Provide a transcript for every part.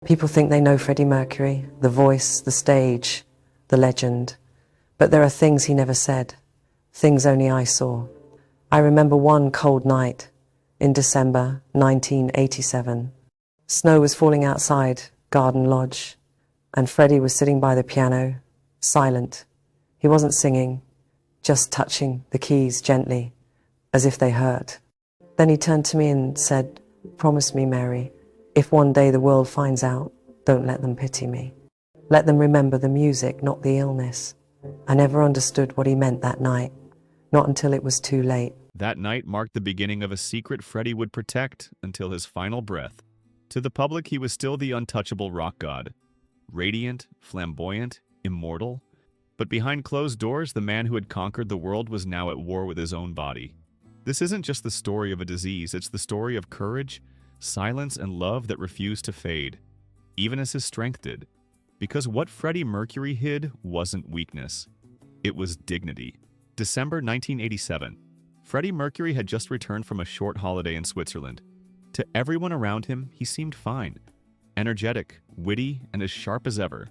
People think they know Freddie Mercury, the voice, the stage, the legend. But there are things he never said, things only I saw. I remember one cold night in December 1987. Snow was falling outside Garden Lodge, and Freddie was sitting by the piano, silent. He wasn't singing, just touching the keys gently, as if they hurt. Then he turned to me and said, "Promise me, Mary, if one day the world finds out, don't let them pity me. Let them remember the music, not the illness." I never understood what he meant that night, not until it was too late. That night marked the beginning of a secret Freddie would protect until his final breath. To the public, he was still the untouchable rock god. Radiant, flamboyant, immortal. But behind closed doors, the man who had conquered the world was now at war with his own body. This isn't just the story of a disease, it's the story of courage, silence, and love that refused to fade, even as his strength did. Because what Freddie Mercury hid wasn't weakness. It was dignity. December 1987. Freddie Mercury had just returned from a short holiday in Switzerland. To everyone around him, he seemed fine. Energetic, witty, and as sharp as ever.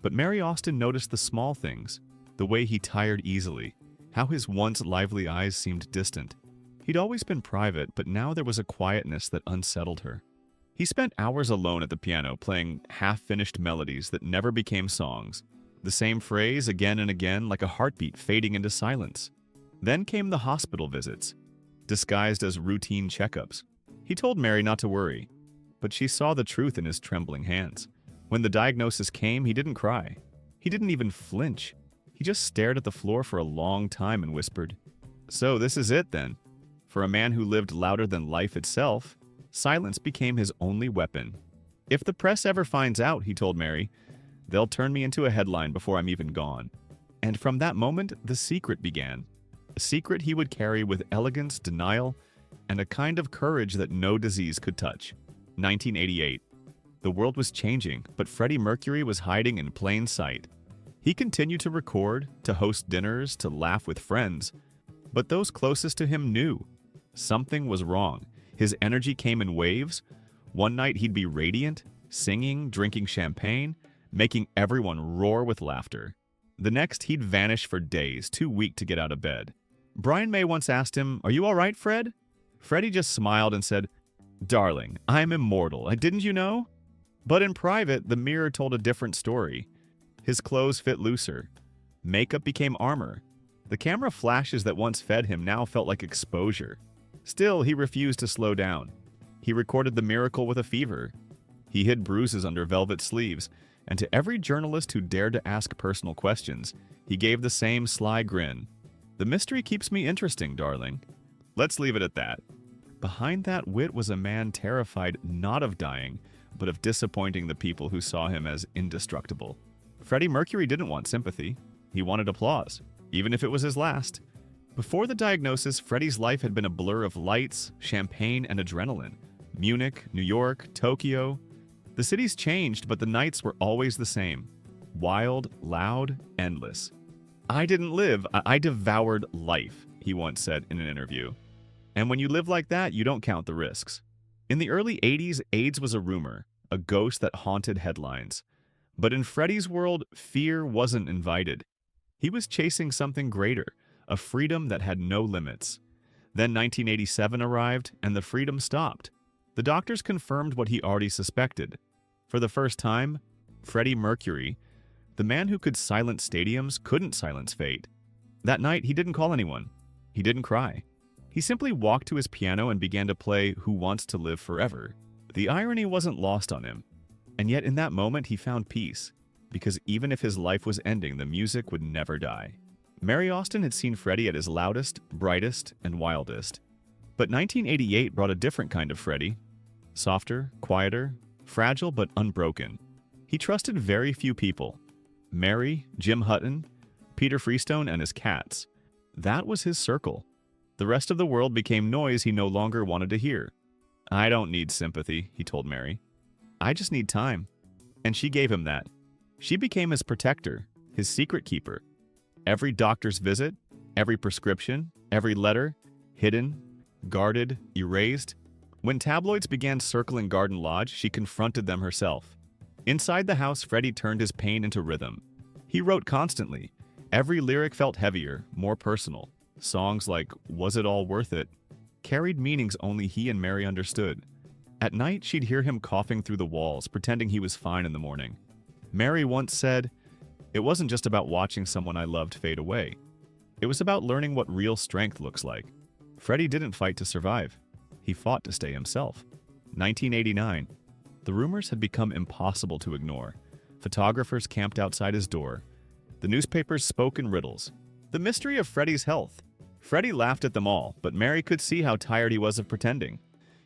But Mary Austin noticed the small things. The way he tired easily. How his once lively eyes seemed distant. He'd always been private, but now there was a quietness that unsettled her. He spent hours alone at the piano, playing half-finished melodies that never became songs. The same phrase again and again, like a heartbeat fading into silence. Then came the hospital visits, disguised as routine checkups. He told Mary not to worry, but she saw the truth in his trembling hands. When the diagnosis came, he didn't cry. He didn't even flinch. He just stared at the floor for a long time and whispered, "So this is it then." For a man who lived louder than life itself, silence became his only weapon. "If the press ever finds out," he told Mary, "they'll turn me into a headline before I'm even gone." And from that moment, the secret began. A secret he would carry with elegance, denial, and a kind of courage that no disease could touch. 1988. The world was changing, but Freddie Mercury was hiding in plain sight. He continued to record, to host dinners, to laugh with friends. But those closest to him knew. Something was wrong. His energy came in waves. One night he'd be radiant, singing, drinking champagne, making everyone roar with laughter. The next he'd vanish for days, too weak to get out of bed. Brian May once asked him, "Are you all right, Fred?" Freddie just smiled and said, "Darling, I'm immortal. Didn't you know?" But in private, the mirror told a different story. His clothes fit looser. Makeup became armor. The camera flashes that once fed him now felt like exposure. Still, he refused to slow down. He recorded the miracle with a fever. He hid bruises under velvet sleeves, and to every journalist who dared to ask personal questions, he gave the same sly grin. "The mystery keeps me interesting, darling." Let's leave it at that. Behind that wit was a man terrified not of dying, but of disappointing the people who saw him as indestructible. Freddie Mercury didn't want sympathy. He wanted applause, even if it was his last. Before the diagnosis, Freddie's life had been a blur of lights, champagne, and adrenaline. Munich, New York, Tokyo. The cities changed, but the nights were always the same. Wild, loud, endless. "I didn't live, I devoured life," he once said in an interview. And when you live like that, you don't count the risks. In the early 80s, AIDS was a rumor, a ghost that haunted headlines. But in Freddie's world, fear wasn't invited. He was chasing something greater, a freedom that had no limits. Then 1987 arrived, and the freedom stopped. The doctors confirmed what he already suspected. For the first time, Freddie Mercury, the man who could silence stadiums, couldn't silence fate. That night, he didn't call anyone. He didn't cry. He simply walked to his piano and began to play Who Wants to Live Forever. The irony wasn't lost on him. And yet in that moment, he found peace. Because even if his life was ending, the music would never die. Mary Austin had seen Freddie at his loudest, brightest, and wildest. But 1988 brought a different kind of Freddie. Softer, quieter, fragile but unbroken. He trusted very few people. Mary, Jim Hutton, Peter Freestone, and his cats. That was his circle. The rest of the world became noise he no longer wanted to hear. "I don't need sympathy," he told Mary. "I just need time." And she gave him that. She became his protector, his secret keeper. Every doctor's visit, every prescription, every letter, hidden, guarded, erased. When tabloids began circling Garden Lodge, she confronted them herself. Inside the house, Freddie turned his pain into rhythm. He wrote constantly. Every lyric felt heavier, more personal. Songs like Was It All Worth It carried meanings only he and Mary understood. At night, she'd hear him coughing through the walls, pretending he was fine in the morning. Mary once said, "It wasn't just about watching someone I loved fade away. It was about learning what real strength looks like." Freddie didn't fight to survive. He fought to stay himself. 1989. The rumors had become impossible to ignore. Photographers camped outside his door. The newspapers spoke in riddles. The mystery of Freddie's health. Freddie laughed at them all, but Mary could see how tired he was of pretending.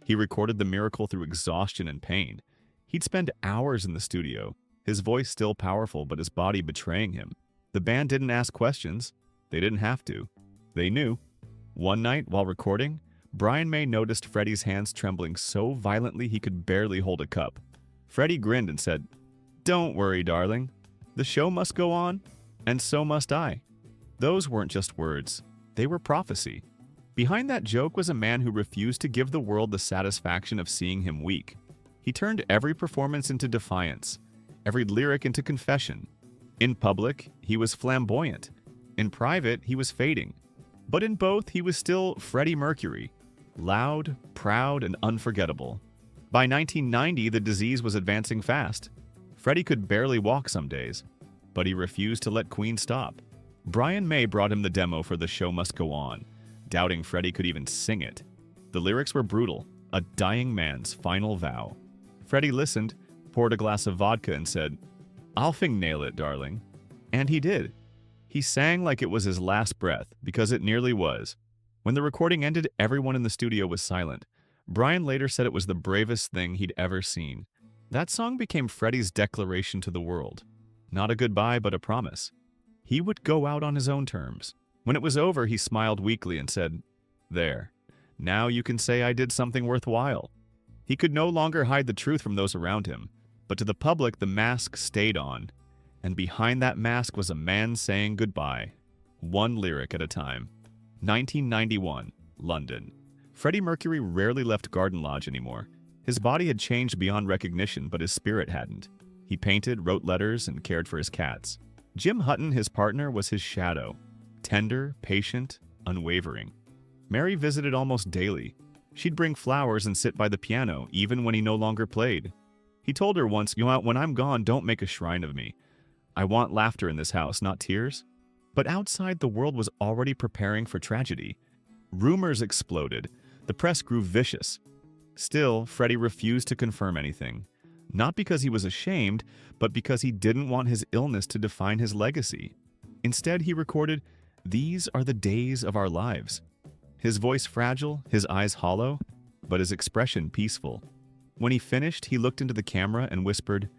He recorded the miracle through exhaustion and pain. He'd spend hours in the studio, his voice still powerful but his body betraying him. The band didn't ask questions. They didn't have to. They knew. One night, while recording, Brian May noticed Freddie's hands trembling so violently he could barely hold a cup. Freddie grinned and said, "Don't worry, darling. The show must go on, and so must I." Those weren't just words. They were prophecy. Behind that joke was a man who refused to give the world the satisfaction of seeing him weak. He turned every performance into defiance, every lyric into confession. In public, he was flamboyant. In private, he was fading. But in both, he was still Freddie Mercury, loud, proud, and unforgettable. By 1990, the disease was advancing fast. Freddie could barely walk some days, but he refused to let Queen stop. Brian May brought him the demo for The Show Must Go On, doubting Freddie could even sing it. The lyrics were brutal, a dying man's final vow. Freddie listened, poured a glass of vodka, and said, "I'll nail it, darling." And he did. He sang like it was his last breath, because it nearly was. When the recording ended, everyone in the studio was silent. Brian later said it was the bravest thing he'd ever seen. That song became Freddie's declaration to the world. Not a goodbye, but a promise. He would go out on his own terms. When it was over, he smiled weakly and said, "There. Now you can say I did something worthwhile." He could no longer hide the truth from those around him, but to the public, the mask stayed on. And behind that mask was a man saying goodbye, one lyric at a time. 1991, London. Freddie Mercury rarely left Garden Lodge anymore. His body had changed beyond recognition, but his spirit hadn't. He painted, wrote letters, and cared for his cats. Jim Hutton, his partner, was his shadow. Tender, patient, unwavering. Mary visited almost daily. She'd bring flowers and sit by the piano, even when he no longer played. He told her once, "When I'm gone, don't make a shrine of me. I want laughter in this house, not tears." But outside, the world was already preparing for tragedy. Rumors exploded. The press grew vicious. Still, Freddie refused to confirm anything. Not because he was ashamed, but because he didn't want his illness to define his legacy. Instead, he recorded, "These are the days of our lives." His voice fragile, his eyes hollow, but his expression peaceful. When he finished, he looked into the camera and whispered,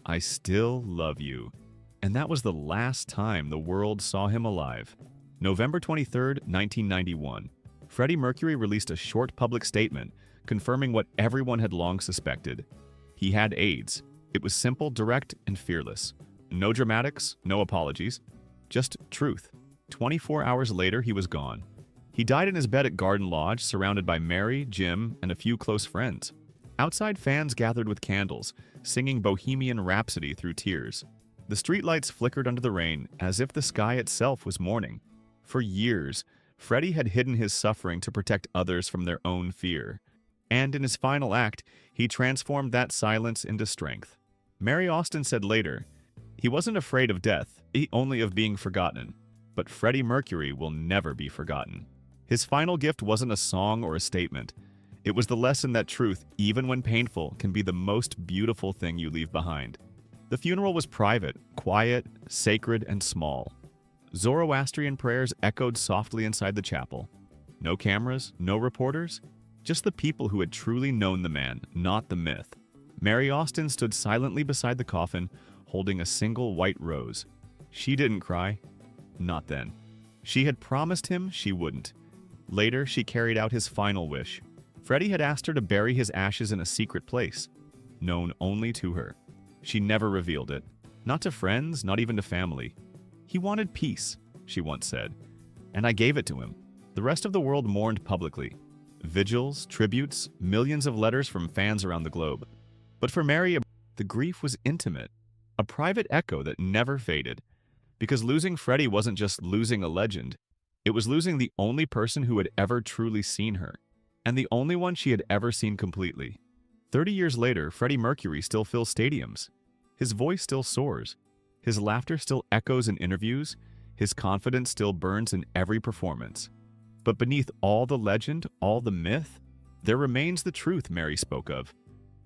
"I still love you." And that was the last time the world saw him alive. November 23, 1991. Freddie Mercury released a short public statement confirming what everyone had long suspected. He had AIDS. It was simple, direct, and fearless. No dramatics, no apologies. Just truth. 24 hours later, he was gone. He died in his bed at Garden Lodge, surrounded by Mary, Jim, and a few close friends. Outside, fans gathered with candles, singing Bohemian Rhapsody through tears. The streetlights flickered under the rain, as if the sky itself was mourning. For years, Freddie had hidden his suffering to protect others from their own fear. And in his final act, he transformed that silence into strength. Mary Austin said later, "He wasn't afraid of death, only of being forgotten. But Freddie Mercury will never be forgotten." His final gift wasn't a song or a statement. It was the lesson that truth, even when painful, can be the most beautiful thing you leave behind. The funeral was private, quiet, sacred, and small. Zoroastrian prayers echoed softly inside the chapel. No cameras, no reporters, just the people who had truly known the man, not the myth. Mary Austin stood silently beside the coffin, holding a single white rose. She didn't cry. Not then. She had promised him she wouldn't. Later, she carried out his final wish. Freddie had asked her to bury his ashes in a secret place, known only to her. She never revealed it. Not to friends, not even to family. "He wanted peace," she once said, "and I gave it to him." The rest of the world mourned publicly. Vigils, tributes, millions of letters from fans around the globe. But for Mary, the grief was intimate, a private echo that never faded. Because losing Freddie wasn't just losing a legend, it was losing the only person who had ever truly seen her, and the only one she had ever seen completely. 30 years later, Freddie Mercury still fills stadiums. His voice still soars. His laughter still echoes in interviews. His confidence still burns in every performance. But beneath all the legend, all the myth, there remains the truth Mary spoke of.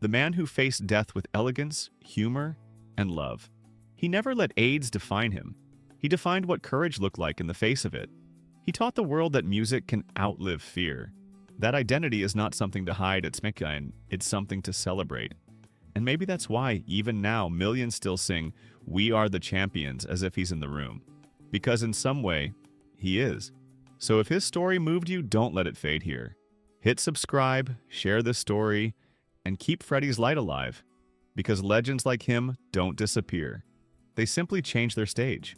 The man who faced death with elegance, humor, and love. He never let AIDS define him. He defined what courage looked like in the face of it. He taught the world that music can outlive fear. That identity is not something to hide at Smykain, it's something to celebrate. And maybe that's why, even now, millions still sing, "We are the champions," as if he's in the room. Because in some way, he is. So if his story moved you, don't let it fade here. Hit subscribe, share this story, and keep Freddie's light alive. Because legends like him don't disappear. They simply change their stage.